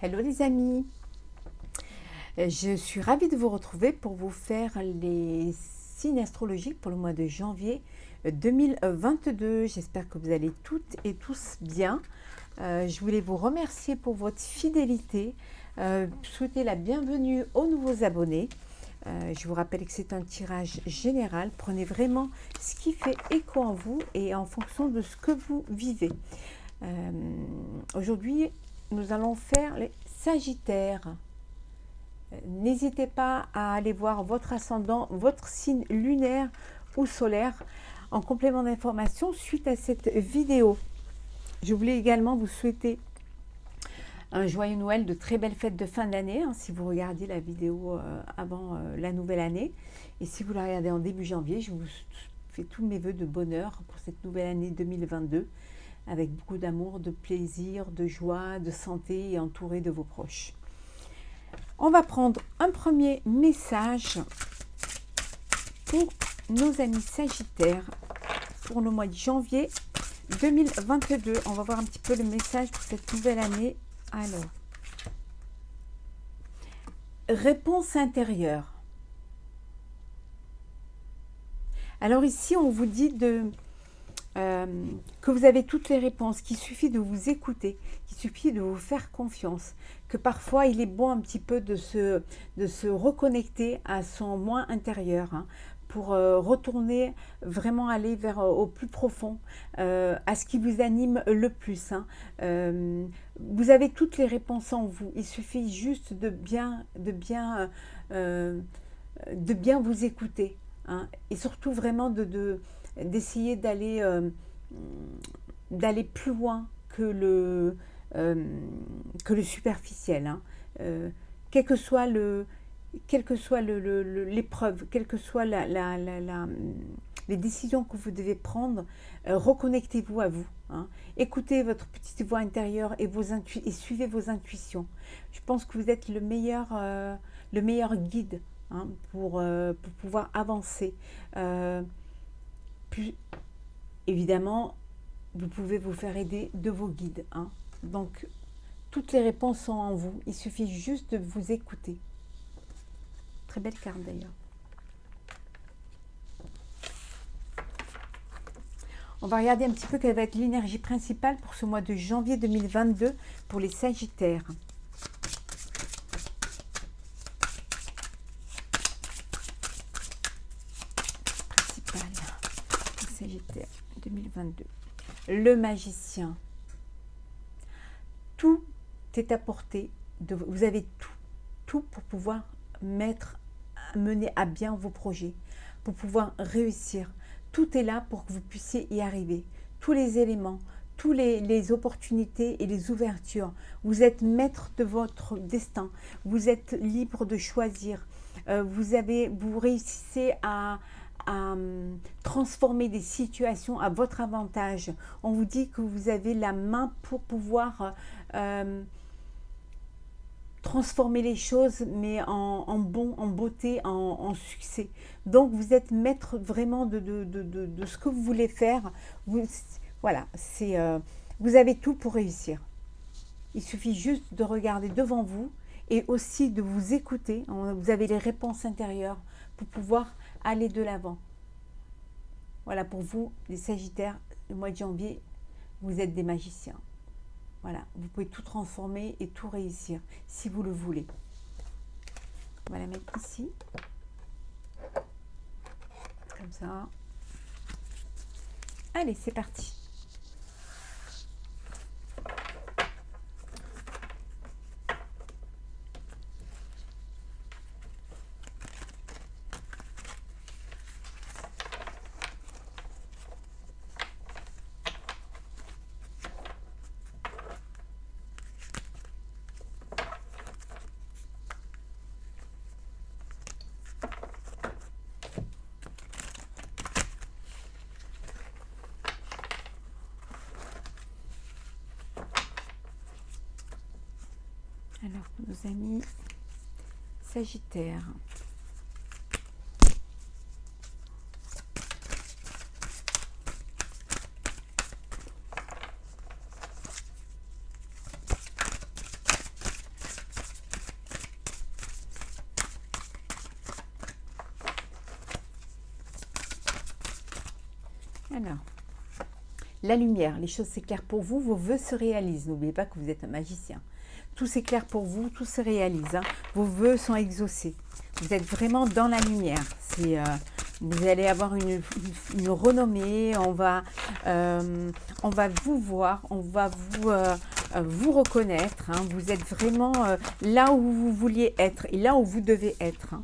Hello les amis, je suis ravie de vous retrouver pour vous faire les signes astrologiques pour le mois de janvier 2022. J'espère que vous allez toutes et tous bien. Je voulais vous remercier pour votre fidélité, souhaiter la bienvenue aux nouveaux abonnés. Je vous rappelle que c'est un tirage général. Prenez vraiment ce qui fait écho en vous et en fonction de ce que vous vivez. Aujourd'hui, nous allons faire les Sagittaires. N'hésitez pas à aller voir votre ascendant, votre signe lunaire ou solaire en complément d'information suite à cette vidéo. Je voulais également vous souhaiter un joyeux Noël, de très belles fêtes de fin d'année, si vous regardez la vidéo avant la nouvelle année. Et si vous la regardez en début janvier, je vous fais tous mes voeux de bonheur pour cette nouvelle année 2022, avec beaucoup d'amour, de plaisir, de joie, de santé et entouré de vos proches. On va prendre un premier message pour nos amis Sagittaires pour le mois de janvier 2022. On va voir un petit peu le message pour cette nouvelle année. Alors, réponse intérieure. Alors ici, on vous dit que vous avez toutes les réponses, qu'il suffit de vous écouter, qu'il suffit de vous faire confiance, que parfois il est bon un petit peu de se reconnecter à son moi intérieur, pour retourner, vraiment aller vers au plus profond, à ce qui vous anime le plus. Vous avez toutes les réponses en vous, il suffit juste de bien vous écouter, et surtout vraiment d'essayer d'aller plus loin que le superficiel. Quelle que soit l'épreuve, quelles que soient les décisions que vous devez prendre, reconnectez-vous à vous. Écoutez votre petite voix intérieure et suivez vos intuitions. Je pense que vous êtes le meilleur guide, pour pouvoir avancer. Puis, évidemment, vous pouvez vous faire aider de vos guides. Donc, toutes les réponses sont en vous. Il suffit juste de vous écouter. Très belle carte d'ailleurs. On va regarder un petit peu quelle va être l'énergie principale pour ce mois de janvier 2022 pour les Sagittaires. Sagittaire 2022. Le magicien. Tout est à portée de vous. Vous avez tout pour pouvoir mener à bien vos projets, pour pouvoir réussir. Tout est là pour que vous puissiez y arriver. Tous les éléments, toutes les opportunités et les ouvertures. Vous êtes maître de votre destin. Vous êtes libre de choisir. Vous réussissez à transformer des situations à votre avantage. On vous dit que vous avez la main pour pouvoir transformer les choses, mais en beauté, en succès. Donc vous êtes maître vraiment de ce que vous voulez faire. Voilà, vous avez tout pour réussir. Il suffit juste de regarder devant vous et aussi de vous écouter. Vous avez les réponses intérieures pour pouvoir aller de l'avant. Voilà, pour vous, les Sagittaires, le mois de janvier, vous êtes des magiciens. Voilà, vous pouvez tout transformer et tout réussir, si vous le voulez. On va la mettre ici. Comme ça. Allez, c'est parti. Alors, pour nos amis Sagittaires. Alors, la lumière, les choses s'éclairent pour vous, vos vœux se réalisent. N'oubliez pas que vous êtes un magicien. Tout s'éclaire pour vous, tout se réalise. Hein. Vos vœux sont exaucés. Vous êtes vraiment dans la lumière. Vous allez avoir une renommée. On va vous voir, on va vous reconnaître. Hein. Vous êtes vraiment là où vous vouliez être et là où vous devez être. Hein.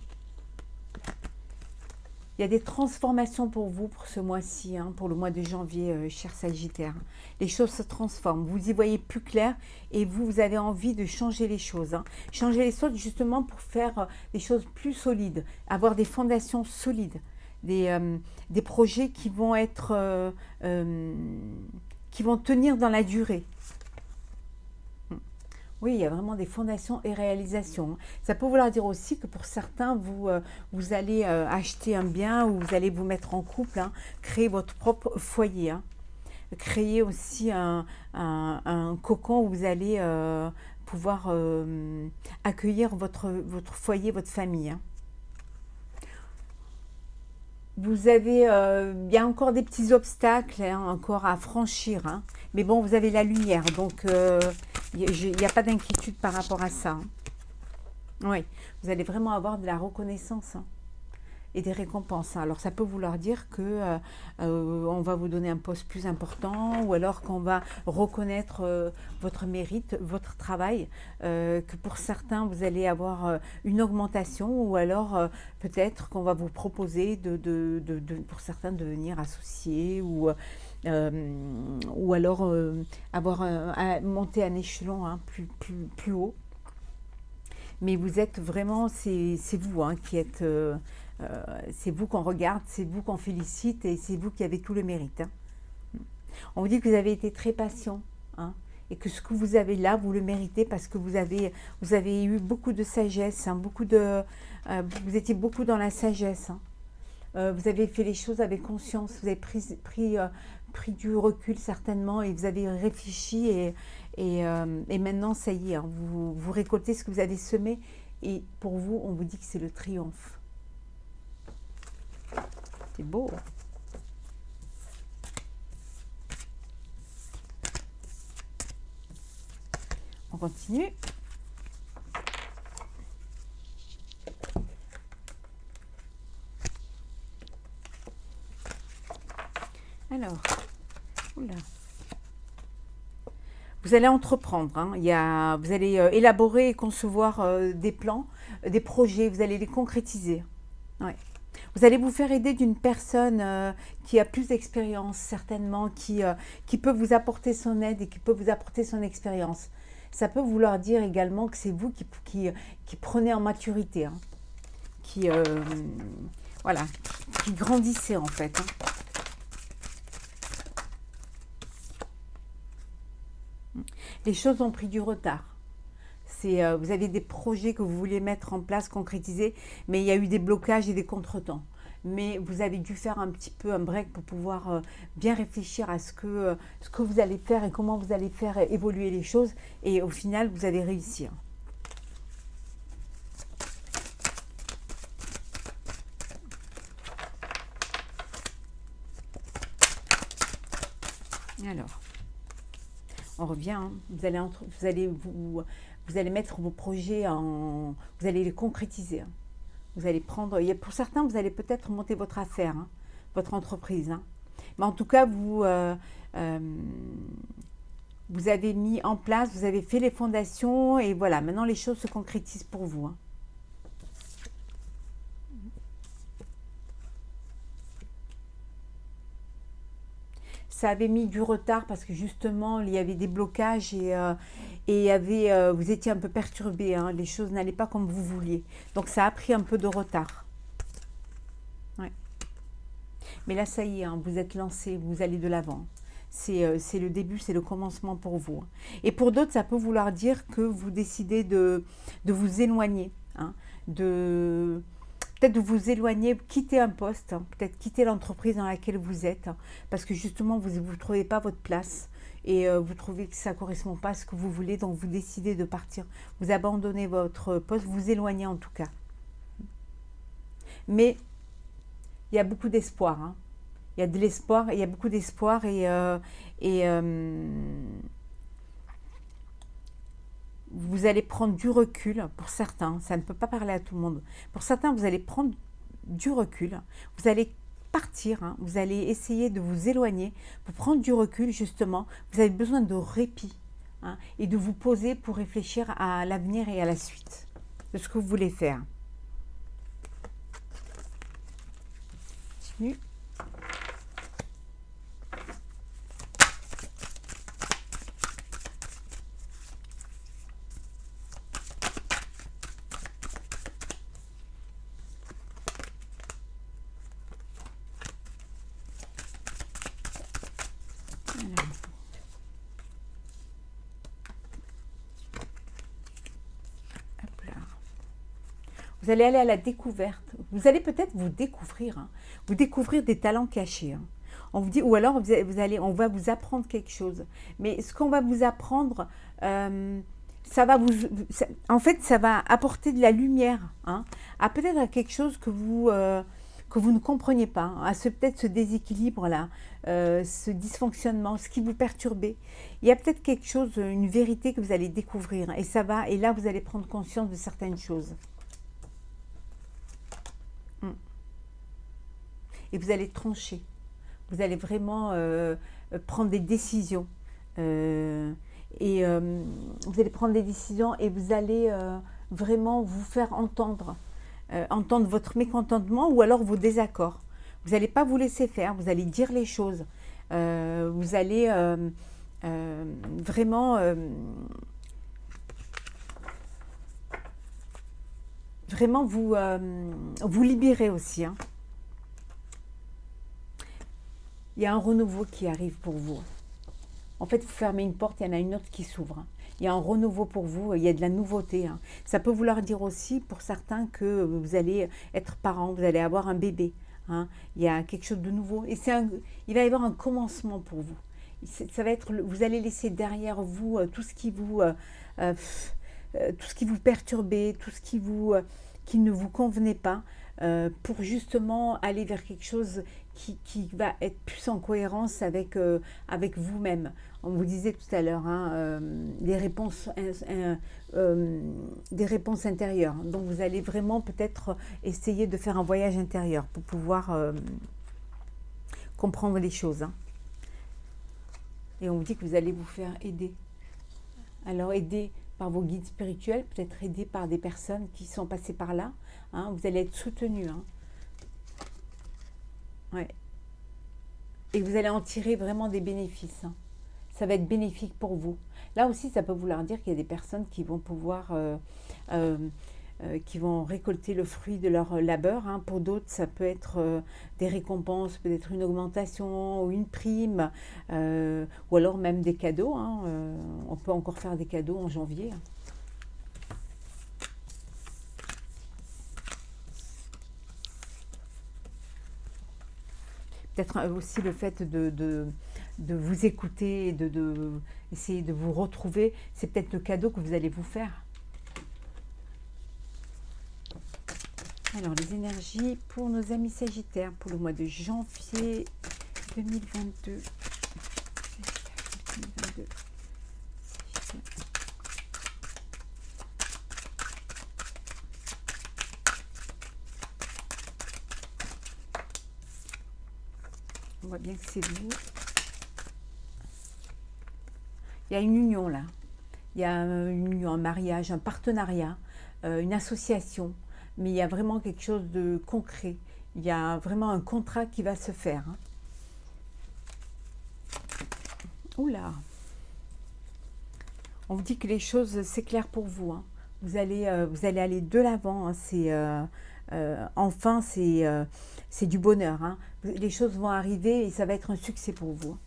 Il y a des transformations pour vous pour ce mois-ci, hein, pour le mois de janvier, cher Sagittaire. Les choses se transforment, vous y voyez plus clair et vous avez envie de changer les choses. Hein. Changer les choses justement pour faire des choses plus solides, avoir des fondations solides, des projets qui vont être, qui vont tenir dans la durée. Oui, il y a vraiment des fondations et réalisations. Ça peut vouloir dire aussi que pour certains, vous allez acheter un bien ou vous allez vous mettre en couple, hein, créer votre propre foyer. Hein. Créer aussi un cocon où vous allez pouvoir accueillir votre foyer, votre famille. Hein. Vous avez, il y a encore des petits obstacles hein, encore à franchir. Hein. Mais bon, vous avez la lumière, donc il n'y a pas d'inquiétude par rapport à ça. Hein. Oui, vous allez vraiment avoir de la reconnaissance hein, et des récompenses. Hein. Alors, ça peut vouloir dire que on va vous donner un poste plus important ou alors qu'on va reconnaître votre mérite, votre travail, que pour certains, vous allez avoir une augmentation ou alors peut-être qu'on va vous proposer pour certains de devenir associé ou alors monter un échelon hein, plus haut. Mais vous êtes vraiment, c'est vous hein, qui êtes, c'est vous qu'on regarde, c'est vous qu'on félicite et c'est vous qui avez tout le mérite. Hein. On vous dit que vous avez été très patient hein, et que ce que vous avez là, vous le méritez parce que vous avez eu beaucoup de sagesse, hein, vous étiez beaucoup dans la sagesse. Hein. Vous avez fait les choses avec conscience, vous avez pris du recul certainement et vous avez réfléchi et maintenant ça y est, hein, vous récoltez ce que vous avez semé et pour vous, on vous dit que c'est le triomphe. C'est beau. On continue. Alors, oula. Vous allez entreprendre, hein. Vous allez élaborer et concevoir des plans, des projets, vous allez les concrétiser. Ouais. Vous allez vous faire aider d'une personne qui a plus d'expérience, certainement, qui peut vous apporter son aide et qui peut vous apporter son expérience. Ça peut vouloir dire également que c'est vous qui prenez en maturité, hein. Voilà, qui grandissez en fait. Hein. Les choses ont pris du retard. Vous avez des projets que vous voulez mettre en place, concrétiser, mais il y a eu des blocages et des contretemps. Mais vous avez dû faire un petit peu un break pour pouvoir bien réfléchir à ce que vous allez faire et comment vous allez faire évoluer les choses. Et au final, vous allez réussir. Alors, on revient, hein. Vous allez mettre vos projets vous allez les concrétiser. Hein. Vous allez prendre, pour certains, vous allez peut-être monter votre affaire, hein, votre entreprise. Hein. Mais en tout cas, vous avez mis en place, vous avez fait les fondations et voilà, maintenant les choses se concrétisent pour vous. Hein. Ça avait mis du retard parce que justement, il y avait des blocages et vous étiez un peu perturbé. Hein, les choses n'allaient pas comme vous vouliez. Donc, ça a pris un peu de retard. Ouais. Mais là, ça y est, hein, vous êtes lancé, vous allez de l'avant. C'est le début, c'est le commencement pour vous. Et pour d'autres, ça peut vouloir dire que vous décidez de vous éloigner, hein, peut-être de vous éloigner, quitter un poste, hein, peut-être quitter l'entreprise dans laquelle vous êtes, hein, parce que justement, vous ne trouvez pas votre place et vous trouvez que ça ne correspond pas à ce que vous voulez, donc vous décidez de partir. Vous abandonnez votre poste, vous éloignez en tout cas. Mais il y a beaucoup d'espoir. Hein. il y a de l'espoir, il y a beaucoup d'espoir et vous allez prendre du recul pour certains, ça ne peut pas parler à tout le monde. Pour certains, vous allez prendre du recul, vous allez partir, hein, vous allez essayer de vous éloigner pour prendre du recul justement. Vous avez besoin de répit hein, et de vous poser pour réfléchir à l'avenir et à la suite de ce que vous voulez faire. Continue. Vous allez aller à la découverte. Vous allez peut-être vous découvrir, hein, vous découvrir des talents cachés. Hein. On vous dit, ou alors on va vous apprendre quelque chose. Mais ce qu'on va vous apprendre, en fait, ça va apporter de la lumière, hein, à peut-être à quelque chose que vous ne compreniez pas, hein, à peut-être ce déséquilibre-là, ce dysfonctionnement, ce qui vous perturbait. Il y a peut-être quelque chose, une vérité que vous allez découvrir, et là, vous allez prendre conscience de certaines choses. Et vous allez trancher. Vous allez vraiment prendre des décisions. Vous allez prendre des décisions et vous allez vraiment vous faire entendre. Entendre votre mécontentement ou alors vos désaccords. Vous n'allez pas vous laisser faire, vous allez dire les choses. Vous allez vraiment... vraiment vous libérer aussi. Hein. Il y a un renouveau qui arrive pour vous. En fait, vous fermez une porte, il y en a une autre qui s'ouvre. Il y a un renouveau pour vous, il y a de la nouveauté. Hein. Ça peut vouloir dire aussi pour certains que vous allez être parents, vous allez avoir un bébé. Hein. Il y a quelque chose de nouveau. Et il va y avoir un commencement pour vous. Ça va être, vous allez laisser derrière vous tout ce qui vous perturbait, tout ce qui ne vous convenait pas, pour justement aller vers quelque chose qui va être plus en cohérence avec vous-même. On vous disait tout à l'heure, hein, des réponses intérieures. Donc vous allez vraiment peut-être essayer de faire un voyage intérieur pour pouvoir comprendre les choses. Hein. Et on vous dit que vous allez vous faire aider. Alors aider par vos guides spirituels, peut-être aidé par des personnes qui sont passées par là. Hein, vous allez être soutenu. Hein. Ouais. Et vous allez en tirer vraiment des bénéfices. Hein. Ça va être bénéfique pour vous. Là aussi, ça peut vouloir dire qu'il y a des personnes qui vont pouvoir, qui vont récolter le fruit de leur labeur. Hein. Pour d'autres, ça peut être des récompenses, peut-être une augmentation ou une prime, ou alors même des cadeaux. Hein. On peut encore faire des cadeaux en janvier. Hein. Peut-être aussi le fait de vous écouter, essayer de vous retrouver, c'est peut-être le cadeau que vous allez vous faire. Alors, les énergies pour nos amis Sagittaires pour le mois de janvier 2022. On voit bien que c'est vous. Il y a une union là. Il y a une union, un mariage, un partenariat, une association. Mais il y a vraiment quelque chose de concret. Il y a vraiment un contrat qui va se faire. Hein. Oula. On vous dit que les choses s'éclairent pour vous. Hein. Vous allez aller de l'avant. Hein. Enfin, c'est du bonheur. Hein. Les choses vont arriver et ça va être un succès pour vous.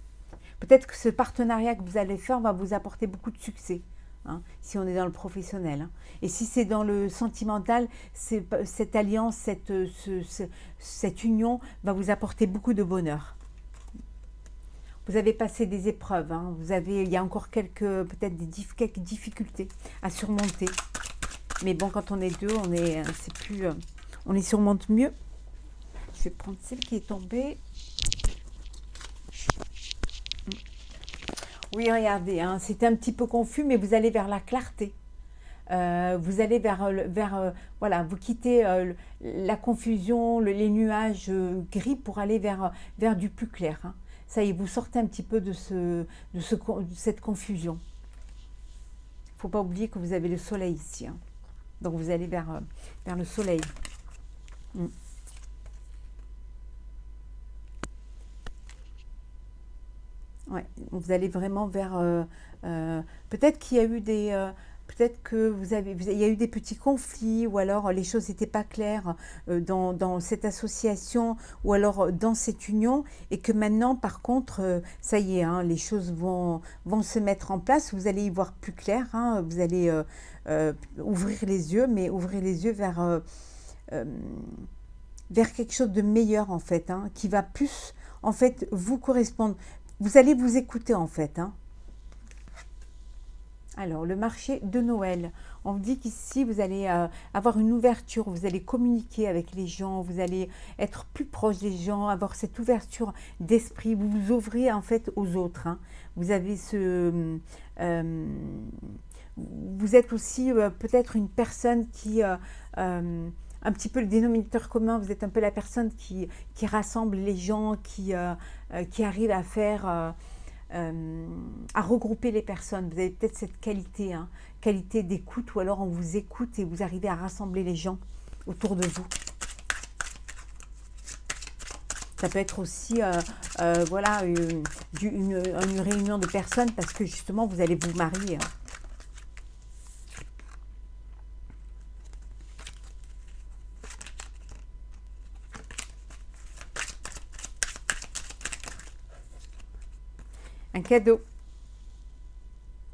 Peut-être que ce partenariat que vous allez faire va vous apporter beaucoup de succès. Hein, si on est dans le professionnel. Hein. Et si c'est dans le sentimental, cette alliance, cette union va vous apporter beaucoup de bonheur. Vous avez passé des épreuves, hein. Il y a encore peut-être quelques difficultés à surmonter. Mais bon, quand on est deux, on les surmonte mieux. Je vais prendre celle qui est tombée. Oui, regardez, hein, c'était un petit peu confus, mais vous allez vers la clarté. Vous allez voilà, vous quittez la confusion, les nuages gris pour aller vers du plus clair, hein. Ça y est, vous sortez un petit peu de cette confusion. Il ne faut pas oublier que vous avez le soleil ici, hein. Donc vous allez vers le soleil. Mm. Ouais, vous allez vraiment vers... peut-être qu'il y a eu peut-être que il y a eu des petits conflits, ou alors les choses n'étaient pas claires dans cette association, ou alors dans cette union, et que maintenant, par contre, ça y est, hein, les choses vont se mettre en place, vous allez y voir plus clair, hein, vous allez ouvrir les yeux, mais ouvrir les yeux euh, vers quelque chose de meilleur, en fait, hein, qui va plus, en fait, vous correspondre. Vous allez vous écouter, en fait, hein. Alors, le marché de Noël. On vous dit qu'ici, vous allez avoir une ouverture, vous allez communiquer avec les gens, vous allez être plus proche des gens, avoir cette ouverture d'esprit, vous vous ouvrez en fait aux autres, hein. Vous avez vous êtes aussi peut-être une personne qui, un petit peu le dénominateur commun, vous êtes un peu la personne qui rassemble les gens, qui arrive à faire... à regrouper les personnes. Vous avez peut-être cette qualité, hein, qualité d'écoute, ou alors on vous écoute et vous arrivez à rassembler les gens autour de vous. Ça peut être aussi voilà, une réunion de personnes parce que justement vous allez vous marier, hein. Un cadeau.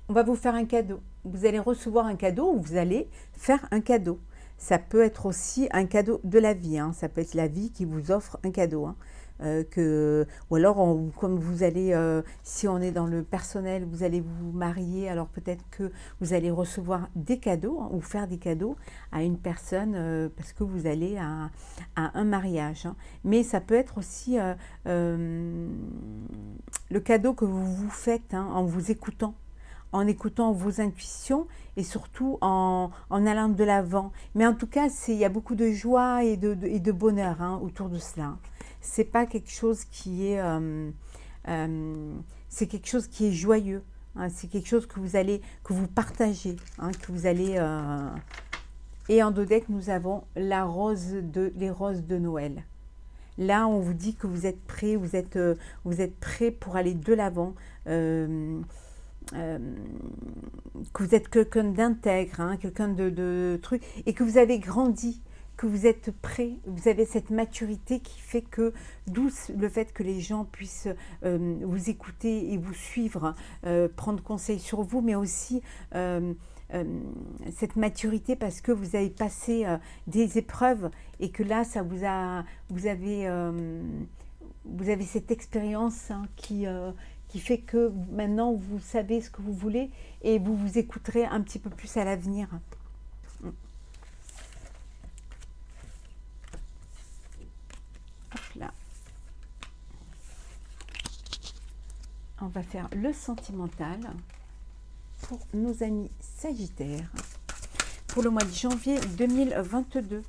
On va vous faire un cadeau. Vous allez recevoir un cadeau ou vous allez faire un cadeau. Ça peut être aussi un cadeau de la vie, hein. Ça peut être la vie qui vous offre un cadeau, hein. Ou alors, comme vous allez, si on est dans le personnel, vous allez vous marier, alors peut-être que vous allez recevoir des cadeaux, hein, ou faire des cadeaux à une personne parce que vous allez à un mariage, hein. Mais ça peut être aussi le cadeau que vous vous faites, hein, en écoutant vos intuitions et surtout en allant de l'avant. Mais en tout cas, il y a beaucoup de joie et de bonheur, hein, autour de cela. C'est pas quelque chose qui est... c'est quelque chose qui est joyeux, hein, c'est quelque chose que vous partagez, hein, que vous allez... Et en dodec, nous avons les roses de Noël. Là, on vous dit que vous êtes prêts, vous êtes prêts pour aller de l'avant, que vous êtes quelqu'un d'intègre, hein, quelqu'un de truc, et que vous avez grandi, que vous êtes prêt, vous avez cette maturité qui fait que, d'où le fait que les gens puissent vous écouter et vous suivre, prendre conseil sur vous, mais aussi cette maturité parce que vous avez passé des épreuves et que là, vous avez cette expérience, hein, qui fait que maintenant vous savez ce que vous voulez et vous vous écouterez un petit peu plus à l'avenir. Là. On va faire le sentimental pour nos amis Sagittaires pour le mois de janvier 2022.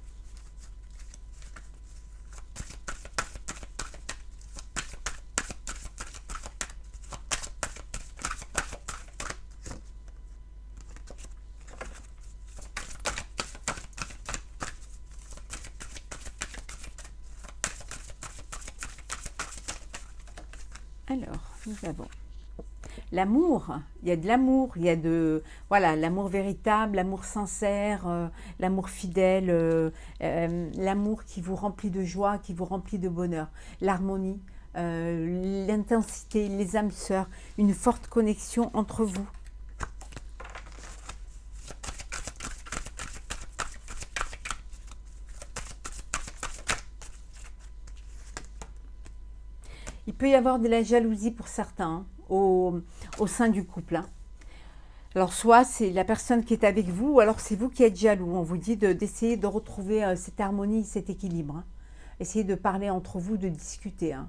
Alors, nous avons l'amour. Il y a de l'amour, il y a voilà, l'amour véritable, l'amour sincère, l'amour fidèle, l'amour qui vous remplit de joie, qui vous remplit de bonheur, l'harmonie, l'intensité, les âmes sœurs, une forte connexion entre vous. Il peut y avoir de la jalousie pour certains, hein, au sein du couple, hein. Alors, soit c'est la personne qui est avec vous, ou alors c'est vous qui êtes jaloux. On vous dit d'essayer de retrouver cette harmonie, cet équilibre, hein. Essayez de parler entre vous, de discuter, hein.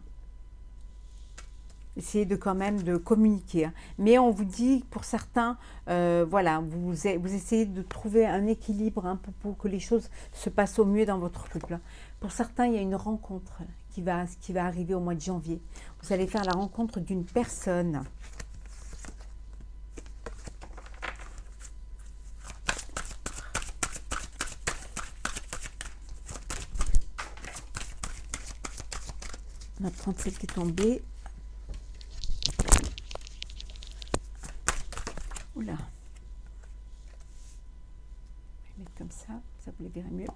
essayez de quand même de communiquer. Hein. Mais on vous dit, pour certains, voilà, vous essayez de trouver un équilibre hein, pour que les choses se passent au mieux dans votre couple. Pour certains, il y a une rencontre qui va arriver au mois de janvier. Vous allez faire la rencontre d'une personne. On a 37 qui est tombé. Oula. Je vais mettre comme ça vous les verrez mieux.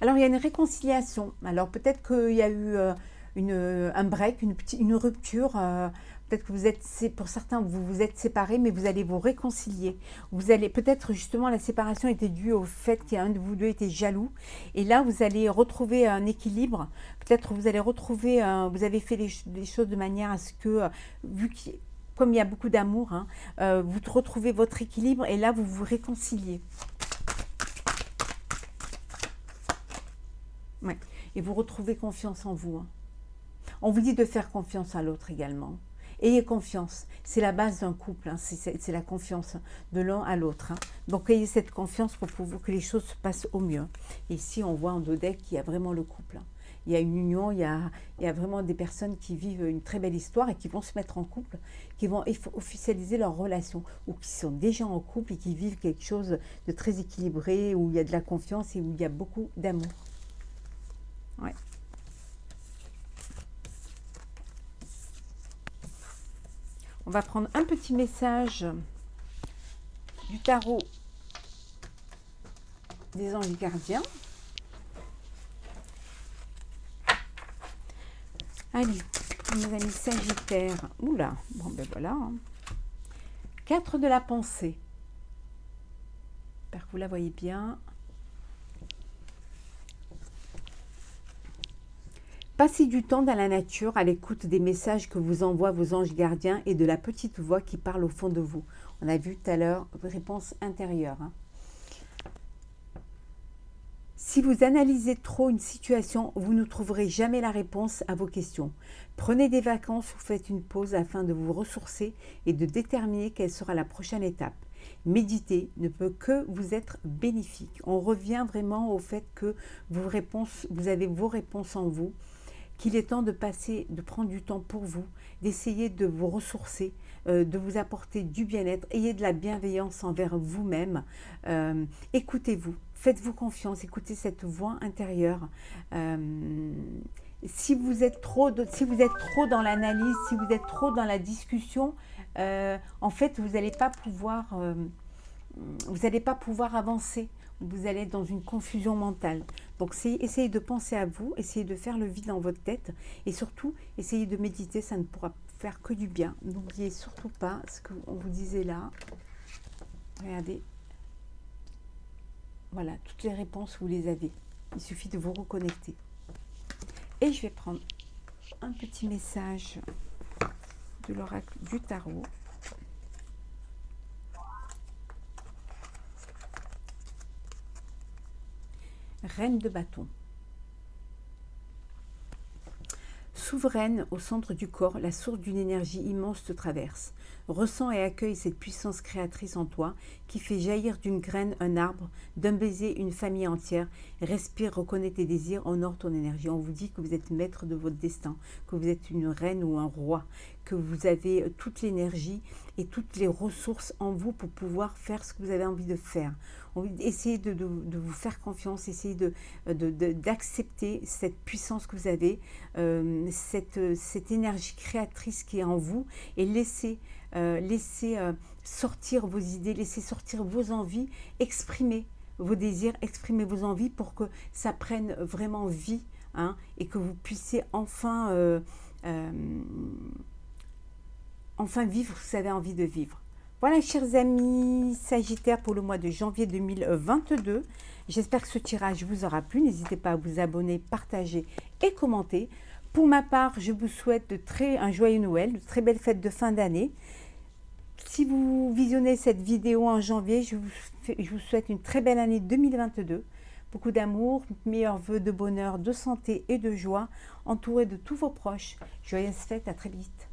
Alors, il y a une réconciliation. Alors, peut-être qu'il y a eu un break, une rupture. Peut-être que vous êtes, pour certains, vous vous êtes séparés, mais vous allez vous réconcilier. Vous allez, peut-être justement, la séparation était due au fait qu'un de vous deux était jaloux. Et là, vous allez retrouver un équilibre. Peut-être vous allez retrouver, vous avez fait les choses de manière à ce que, comme il y a beaucoup d'amour, hein, vous retrouvez votre équilibre et là, vous vous réconciliez. Ouais. Et vous retrouvez confiance en vous. Hein. On vous dit de faire confiance à l'autre également. Ayez confiance, c'est la base d'un couple, hein. C'est la confiance de l'un à l'autre. Hein. Donc ayez cette confiance pour que les choses se passent au mieux. Et ici, on voit en dos deck qu'il y a vraiment le couple. Hein. Il y a une union, il y a vraiment des personnes qui vivent une très belle histoire et qui vont se mettre en couple, qui vont officialiser leur relation, ou qui sont déjà en couple et qui vivent quelque chose de très équilibré, où il y a de la confiance et où il y a beaucoup d'amour. Ouais. On va prendre un petit message du tarot des anges gardiens. Allez, mes amis Sagittaires. Oula, bon ben voilà. Hein. 4 de la pensée. J'espère que vous la voyez bien. Passez du temps dans la nature à l'écoute des messages que vous envoient vos anges gardiens et de la petite voix qui parle au fond de vous. On a vu tout à l'heure, réponse intérieure. Hein. Si vous analysez trop une situation, vous ne trouverez jamais la réponse à vos questions. Prenez des vacances ou faites une pause afin de vous ressourcer et de déterminer quelle sera la prochaine étape. Méditer ne peut que vous être bénéfique. On revient vraiment au fait que vous avez vos réponses en vous, qu'il est temps de prendre du temps pour vous, d'essayer de vous ressourcer, de vous apporter du bien-être, ayez de la bienveillance envers vous-même, écoutez-vous, faites-vous confiance, écoutez cette voix intérieure. Si vous êtes trop dans l'analyse, si vous êtes trop dans la discussion, en fait, vous n'allez pas pouvoir avancer. Vous allez être dans une confusion mentale. Donc, essayez de penser à vous, essayez de faire le vide dans votre tête et surtout, essayez de méditer, ça ne pourra faire que du bien. N'oubliez surtout pas ce qu'on vous disait là. Regardez. Voilà, toutes les réponses, vous les avez. Il suffit de vous reconnecter. Et je vais prendre un petit message de l'oracle du tarot. Reine de bâton. Souveraine au centre du corps, la source d'une énergie immense te traverse. Ressens et accueille cette puissance créatrice en toi qui fait jaillir d'une graine un arbre, d'un baiser une famille entière. Respire, reconnais tes désirs, honore ton énergie. On vous dit que vous êtes maître de votre destin, que vous êtes une reine ou un roi, que vous avez toute l'énergie et toutes les ressources en vous pour pouvoir faire ce que vous avez envie de faire. Essayez de vous faire confiance, essayez d'accepter cette puissance que vous avez, cette énergie créatrice qui est en vous et laissez sortir vos idées, laissez sortir vos envies, exprimez vos désirs, exprimez vos envies pour que ça prenne vraiment vie hein, et que vous puissiez enfin vivre ce que vous avez envie de vivre. Voilà, chers amis Sagittaires, pour le mois de janvier 2022. J'espère que ce tirage vous aura plu. N'hésitez pas à vous abonner, partager et commenter. Pour ma part, je vous souhaite un joyeux Noël, de très belles fêtes de fin d'année. Si vous visionnez cette vidéo en janvier, je vous souhaite une très belle année 2022. beaucoup d'amour, meilleurs vœux de bonheur, de santé et de joie, entouré de tous vos proches. Joyeuses fêtes, à très vite.